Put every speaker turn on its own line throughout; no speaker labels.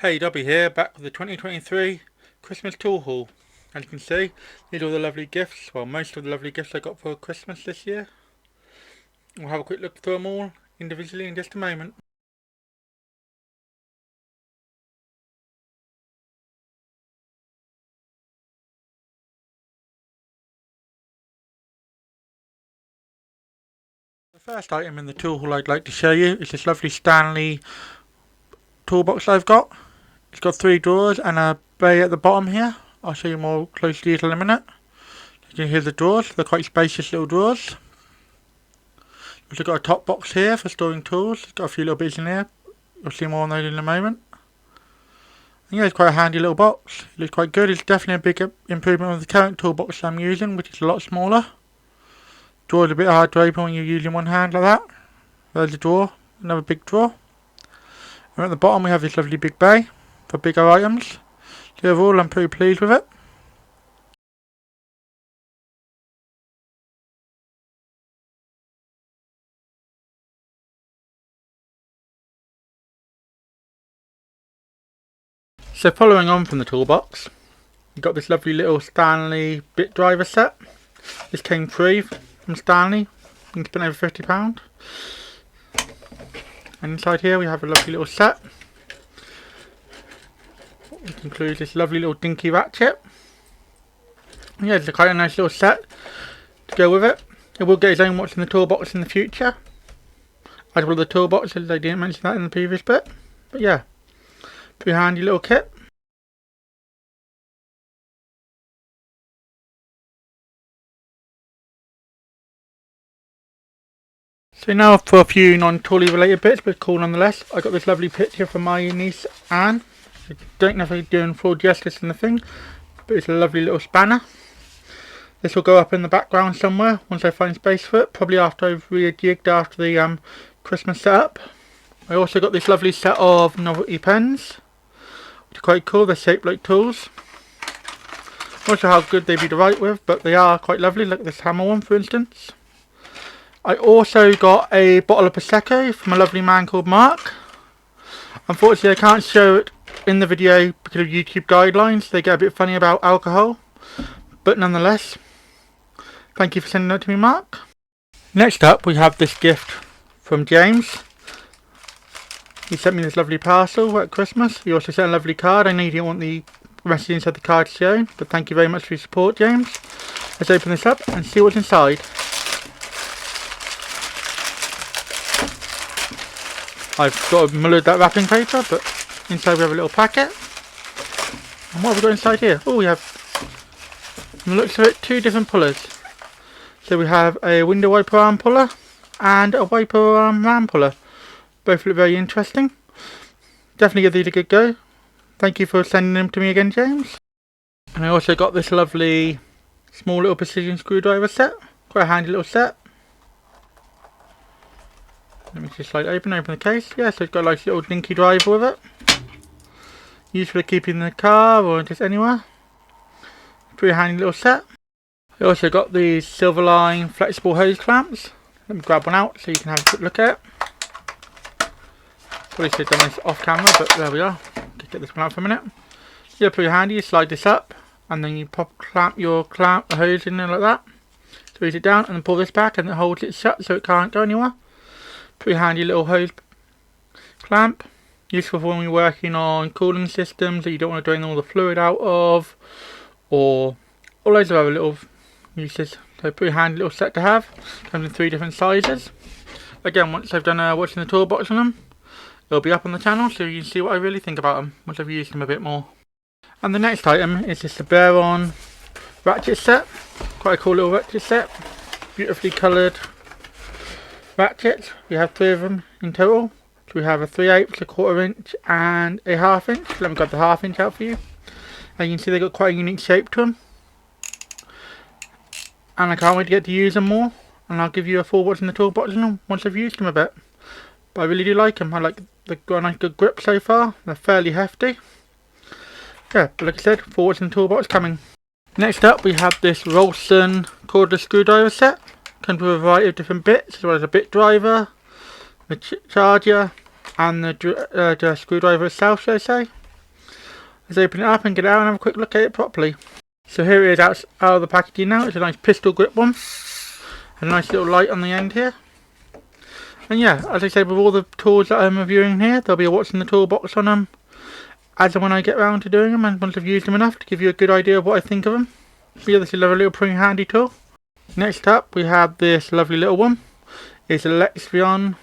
Hey, Dobby here, back with the 2023 Christmas tool haul. As you can see, these are all the lovely gifts, well most of the lovely gifts I got for Christmas this year. We'll have a quick look through them all individually in just a moment. The first item in the tool haul I'd like to show you is this lovely Stanley toolbox I've got. It's got 3 drawers and a bay at the bottom here. I'll show you more close detail in a minute. You can hear the drawers, they're quite spacious little drawers. We've got a top box here for storing tools. It's got a few little bits in there. You'll see more on those in a moment. And yeah, it's quite a handy little box. It looks quite good. It's definitely a big improvement of the current toolbox I'm using, which is a lot smaller. Drawer's a bit hard to open when you're using one hand like that. There's a drawer, another big drawer. And at the bottom we have this lovely big bay for bigger items. So overall I'm pretty pleased with it. So following on from the toolbox, you've got this lovely little Stanley bit driver set. This came free from Stanley. You can spend over £50. And inside here we have a lovely little set. It includes this lovely little dinky ratchet. Yeah, it's quite a nice little set to go with it. It will get its own what's in the toolbox in the future, as well as the toolboxes. I didn't mention that in the previous bit. But yeah, pretty handy little kit. So now for a few non-toolie related bits, but cool nonetheless. I got this lovely picture from my niece Anne. I don't know if I'm doing full justice in the thing, but it's a lovely little spanner. This will go up in the background somewhere once I find space for it, probably after I've rejigged after the Christmas setup. I also got this lovely set of novelty pens, which are quite cool. They're shaped like tools. Not sure how good they'd be to write with, but they are quite lovely, like this hammer one for instance. I also got a bottle of Prosecco from a lovely man called Mark. Unfortunately I can't show it in the video because of YouTube guidelines. They get a bit funny about alcohol, but nonetheless, thank you for sending that to me, Mark. Next up we have this gift from James. He sent me this lovely parcel at Christmas. He also sent a lovely card. I know you didn't want the message inside the card shown, but thank you very much for your support, James. Let's open this up and see what's inside. I've sort of mullered that wrapping paper, but inside we have a little packet. And what have we got inside here? Oh, we have, from the looks of it, 2 different pullers. So we have a window wiper arm puller and a wiper arm ram puller. Both look very interesting. Definitely give these a good go. Thank you for sending them to me again, James. And I also got this lovely small little precision screwdriver set. Quite a handy little set. Let me just slide open the case. Yeah, so it's got a nice little dinky driver with it. Used for keeping in the car or just anywhere. Pretty handy little set. I also got these Silverline flexible hose clamps. Let me grab one out so you can have a quick look at it. Probably should have done this off camera, but there we are. Just get this one out for a minute. Yeah, pretty handy. You slide this up and then you clamp the hose in there like that. Squeeze it down and then pull this back and it holds it shut so it can't go anywhere. Pretty handy little hose clamp. Useful for when you're working on cooling systems that you don't want to drain all the fluid out of, or all loads of other little uses. So pretty handy little set to have. Comes in 3 different sizes. Again, once I've done watching the toolbox on them, it'll be up on the channel so you can see what I really think about them once I've used them a bit more. And the next item is just a bear-on ratchet set. Quite a cool little ratchet set. Beautifully coloured ratchets. We have 3 of them in total. So we have a 3/8, a 1/4 inch and a 1/2 inch. Let me grab the 1/2 inch out for you. And you can see they've got quite a unique shape to them. And I can't wait to get to use them more. And I'll give you a full what's in the toolbox on them once I've used them a bit. But I really do like them. I like they've got a nice good grip so far. They're fairly hefty. Yeah, but like I said, full what's in the toolbox coming. Next up we have this Rolson cordless screwdriver set. Comes with a variety of different bits, as well as a bit driver, the charger, and the screwdriver itself, shall I say. Let's open it up and get it out and have a quick look at it properly. So here it is out of the packaging now. It's a nice pistol grip one. And a nice little light on the end here. And yeah, as I said, with all the tools that I'm reviewing here, there'll be a what's in the toolbox on them as and when I get around to doing them, and once I've used them enough to give you a good idea of what I think of them. But yeah, this is another little pretty handy tool. Next up we have this lovely little one. It's a Lexion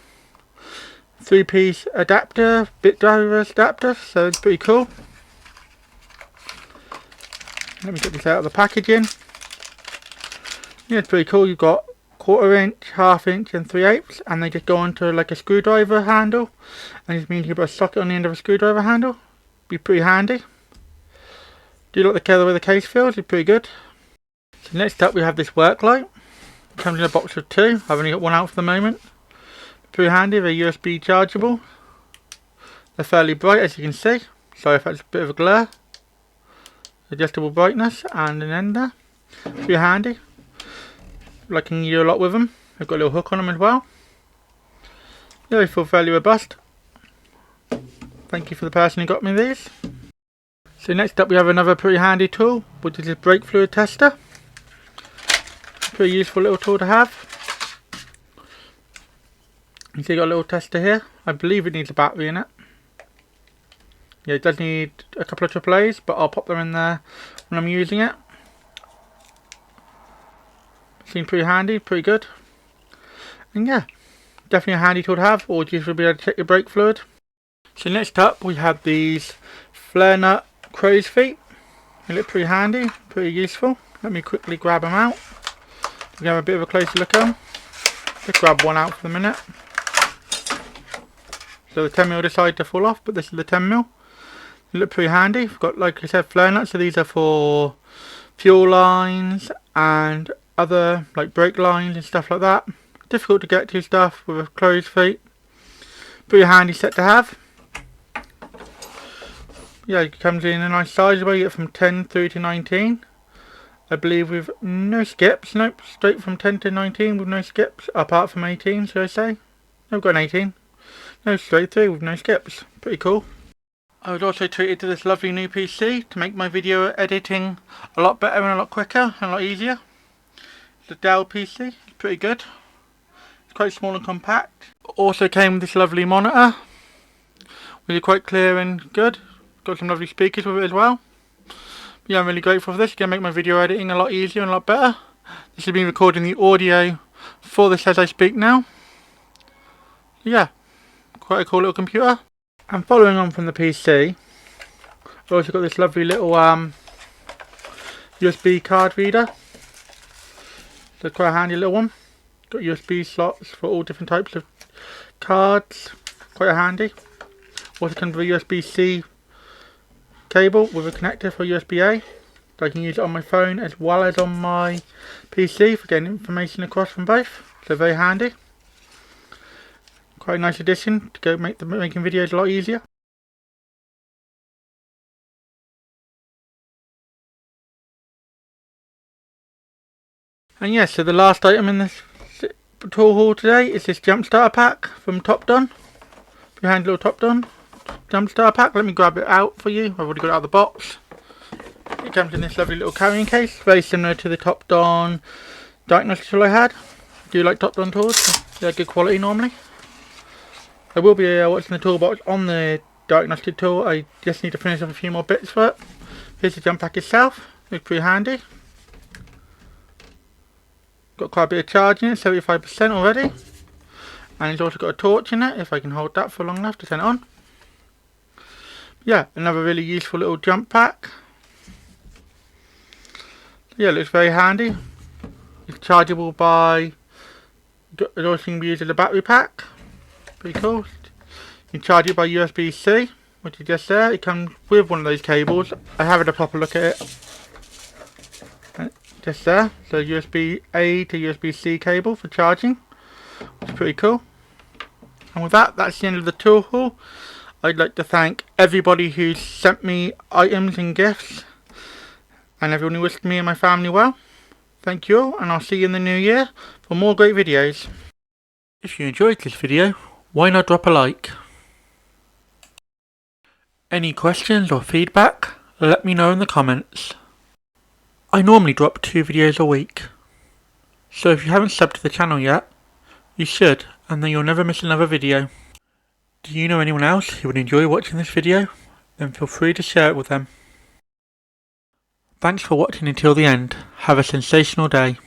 3-piece adapter, bit driver adapter, so it's pretty cool. Let me get this out of the packaging. Yeah, it's pretty cool. You've got 1/4 inch, 1/2 inch and 3/8, and they just go onto like a screwdriver handle, and it means you put a socket on the end of a screwdriver handle. Be pretty handy. Do you like the way the case feels? It's pretty good. So next up we have this work light. It comes in a box of 2. I've only got one out for the moment. Pretty handy. They're USB chargeable. They're fairly bright, as you can see. Sorry if that's a bit of a glare. Adjustable brightness and an end there. Pretty handy. Liking you a lot with them. They've got a little hook on them as well. Yeah, they feel fairly robust. Thank you for the person who got me these. So next up we have another pretty handy tool, which is a brake fluid tester. Pretty useful little tool to have. You see, got a little tester here. I believe it needs a battery in it. Yeah, it does need a couple of AAAs, but I'll pop them in there when I'm using it. Seems pretty handy, pretty good. And yeah, definitely a handy tool to have, or just to be able to check your brake fluid. So next up we have these flare nut crow's feet. They look pretty handy, pretty useful. Let me quickly grab them out. We can have a bit of a closer look at them. Just grab one out for the minute. So the 10mm decided to fall off, but this is the 10mm. They look pretty handy. We've got, like I said, flare nuts, so these are for fuel lines and other like brake lines and stuff like that. Difficult to get to stuff with a crow's feet. Pretty handy set to have. Yeah, it comes in a nice size where you get from 10 through to 19. I believe with no skips. Nope, straight from 10 to 19 with no skips, apart from 18, should I say. No, we've got an 18. No, straight through with no skips. Pretty cool. I was also treated to this lovely new PC to make my video editing a lot better and a lot quicker and a lot easier. It's a Dell PC. It's pretty good. It's quite small and compact. Also came with this lovely monitor. Really quite clear and good. Got some lovely speakers with it as well. But yeah, I'm really grateful for this. It's going to make my video editing a lot easier and a lot better. This has been recording the audio for this as I speak now. Yeah, quite a cool little computer. And following on from the PC, I've also got this lovely little USB card reader. So quite a handy little one. Got USB slots for all different types of cards. Quite handy. Also comes with a USB-C cable with a connector for USB-A. So I can use it on my phone as well as on my PC for getting information across from both. So very handy. Quite a nice addition to go make making videos a lot easier. And yes, so the last item in this tool haul today is this jump starter pack from Top Done. Behind little Top Done jump starter pack. Let me grab it out for you. I've already got it out of the box. It comes in this lovely little carrying case, very similar to the Top Done diagnostic tool I had. Do you like Top Done tools? They're good quality normally. There will be what's in the toolbox on the diagnostic tool. I just need to finish off a few more bits for it. Here's the jump pack itself. It's pretty handy. Got quite a bit of charge in it, 75% already. And it's also got a torch in it, if I can hold that for long enough to turn it on. Yeah, another really useful little jump pack. Yeah, it looks very handy. It's chargeable by, it also can be used as a battery pack. Pretty cool. You can charge it by USB-C, which is just there. It comes with one of those cables. I haven't had a proper look at it. Just there. So USB-A to USB-C cable for charging, which is pretty cool. And with that, that's the end of the tool haul. I'd like to thank everybody who's sent me items and gifts, and everyone who wished me and my family well. Thank you all, and I'll see you in the new year for more great videos. If you enjoyed this video, why not drop a like? Any questions or feedback? Let me know in the comments. I normally drop 2 videos a week, so if you haven't subbed to the channel yet, you should, and then you'll never miss another video. Do you know anyone else who would enjoy watching this video? Then feel free to share it with them. Thanks for watching until the end. Have a sensational day.